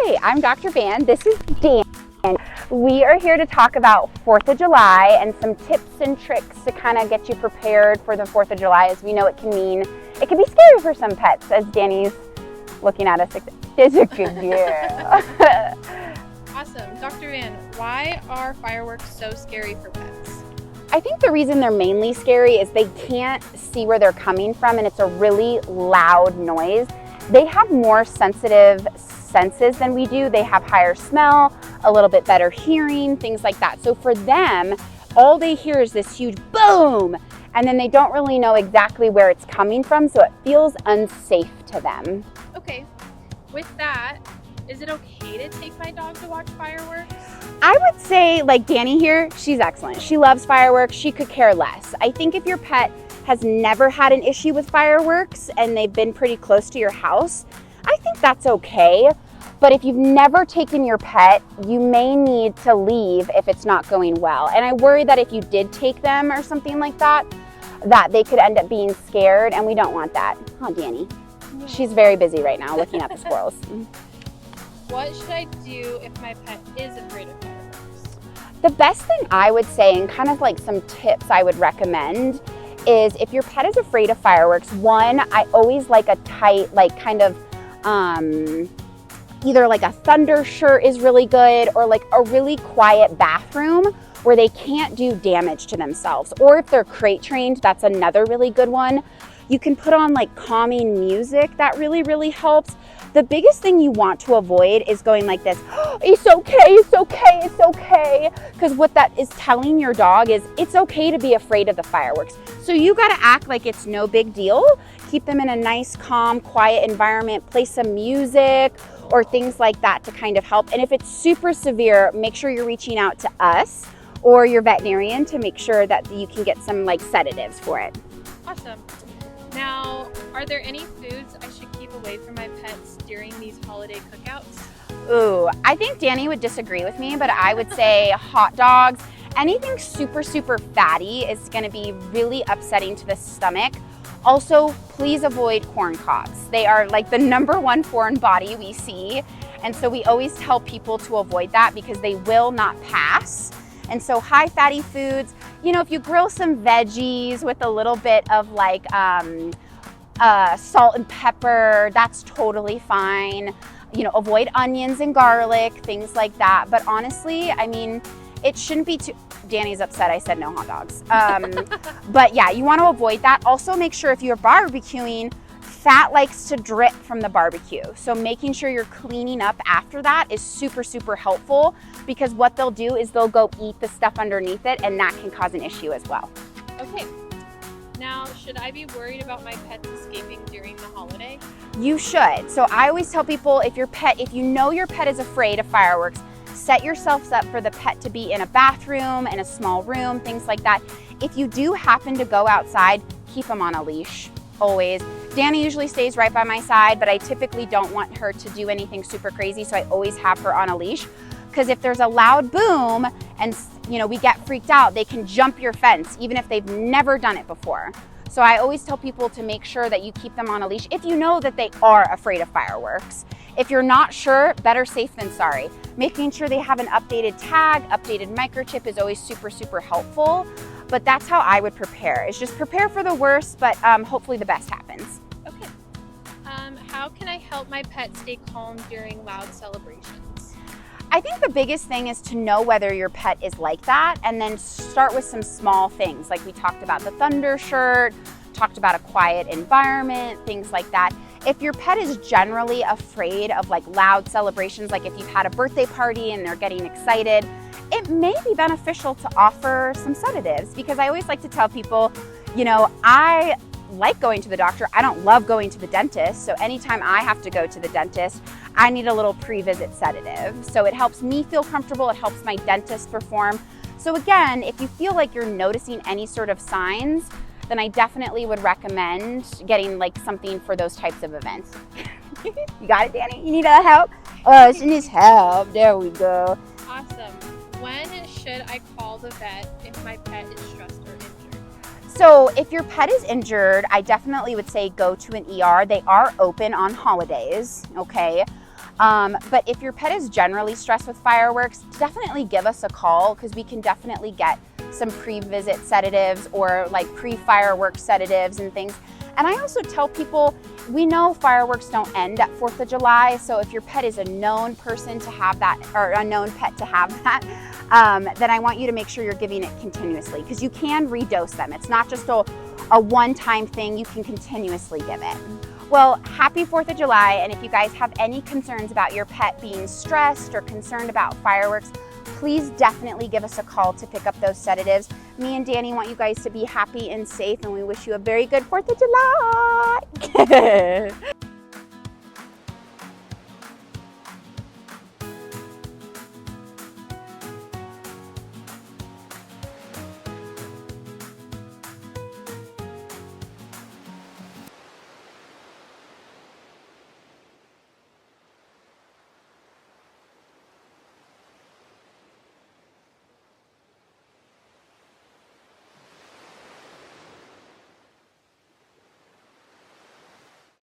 Hi, I'm Dr. Van. This is Dan. We are here to talk about 4th of July and some tips and tricks to kind of get you prepared for the 4th of July. As we know, it can be scary for some pets, as Danny's looking at us. It's a good girl. Awesome. Dr. Van, why are fireworks so scary for pets? I think the reason they're mainly scary is they can't see where they're coming from, and it's a really loud noise. They have more sensitive senses than we do. They have higher smell, a little bit better hearing, things like that. So for them, all they hear is this huge boom, and then they don't really know exactly where it's coming from, so it feels unsafe to them. Okay, with that, is it okay to take my dog to watch fireworks? I would say, like Danny here, she's excellent. She loves fireworks. She could care less. I think if your pet has never had an issue with fireworks and they've been pretty close to your house, I think that's okay. But if you've never taken your pet, you may need to leave if it's not going well. And I worry that if you did take them or something like that, that they could end up being scared, and we don't want that. Huh, Danny? No. She's very busy right now looking at the squirrels. What should I do if my pet is afraid of fireworks? The best thing I would say, and kind of like some tips I would recommend, is if your pet is afraid of fireworks, one, I always like a tight, like kind of, either like a thunder shirt is really good, or like a really quiet bathroom where they can't do damage to themselves. Or if they're crate trained, that's another really good one. You can put on like calming music that really helps. The biggest thing you want to avoid is going like this, oh, it's okay, it's okay, it's okay. Because what that is telling your dog is it's okay to be afraid of the fireworks. So you gotta act like it's no big deal. Keep them in a nice, calm, quiet environment, play some music or things like that to kind of help. And if it's super severe, make sure you're reaching out to us or your veterinarian to make sure that you can get some like sedatives for it. Awesome. Now, are there any foods I should keep away from my pets during these holiday cookouts? Ooh, I think Danny would disagree with me, but I would say hot dogs. Anything super fatty is gonna be really upsetting to the stomach. Also, please avoid corn cobs. They are like the #1 foreign body we see. And so we always tell people to avoid that because they will not pass. And so high fatty foods, you know, if you grill some veggies with a little bit of like salt and pepper, that's totally fine. You know, avoid onions and garlic, things like that. But honestly, I mean, it shouldn't be too, Danny's upset I said no hot dogs. But yeah, you want to avoid that. Also make sure if you're barbecuing, fat likes to drip from the barbecue. So making sure you're cleaning up after that is super helpful, because what they'll do is they'll go eat the stuff underneath it, and that can cause an issue as well. Okay. Now, should I be worried about my pets escaping during the holiday? You should. So I always tell people, if you know your pet is afraid of fireworks, set yourselves up for the pet to be in a bathroom, in a small room, things like that. If you do happen to go outside, keep them on a leash, always. Danny usually stays right by my side, but I typically don't want her to do anything super crazy, so I always have her on a leash. Because if there's a loud boom and we get freaked out, they can jump your fence, even if they've never done it before. So I always tell people to make sure that you keep them on a leash if you know that they are afraid of fireworks. If you're not sure, better safe than sorry. Making sure they have an updated tag, updated microchip is always super helpful. But that's how I would prepare, is just prepare for the worst, but hopefully the best happens. Okay. How can I help my pet stay calm during loud celebrations? I think the biggest thing is to know whether your pet is like that, and then start with some small things. Like we talked about the thunder shirt, talked about a quiet environment, things like that. If your pet is generally afraid of like loud celebrations, like if you've had a birthday party and they're getting excited, it may be beneficial to offer some sedatives, because I always like to tell people, you know, I like going to the doctor. I don't love going to the dentist. So anytime I have to go to the dentist, I need a little pre-visit sedative. So it helps me feel comfortable. It helps my dentist perform. So again, if you feel like you're noticing any sort of signs, then I definitely would recommend getting like something for those types of events. You got it, Danny? You need help? Oh, she needs help. There we go. Awesome. When should I call the vet if my pet is stressed or injured? So if your pet is injured, I definitely would say go to an ER. They are open on holidays, okay? But if your pet is generally stressed with fireworks, definitely give us a call, because we can definitely get some pre-visit sedatives or like pre-fireworks sedatives and things. And I also tell people, we know fireworks don't end at 4th of July, so if your pet is a known person to have that, or a known pet to have that, then I want you to make sure you're giving it continuously, because you can redose them. It's not just a one-time thing, you can continuously give it. Well, happy 4th of July, and if you guys have any concerns about your pet being stressed or concerned about fireworks, please definitely give us a call to pick up those sedatives. Me and Danny want you guys to be happy and safe, and we wish you a very good 4th of July.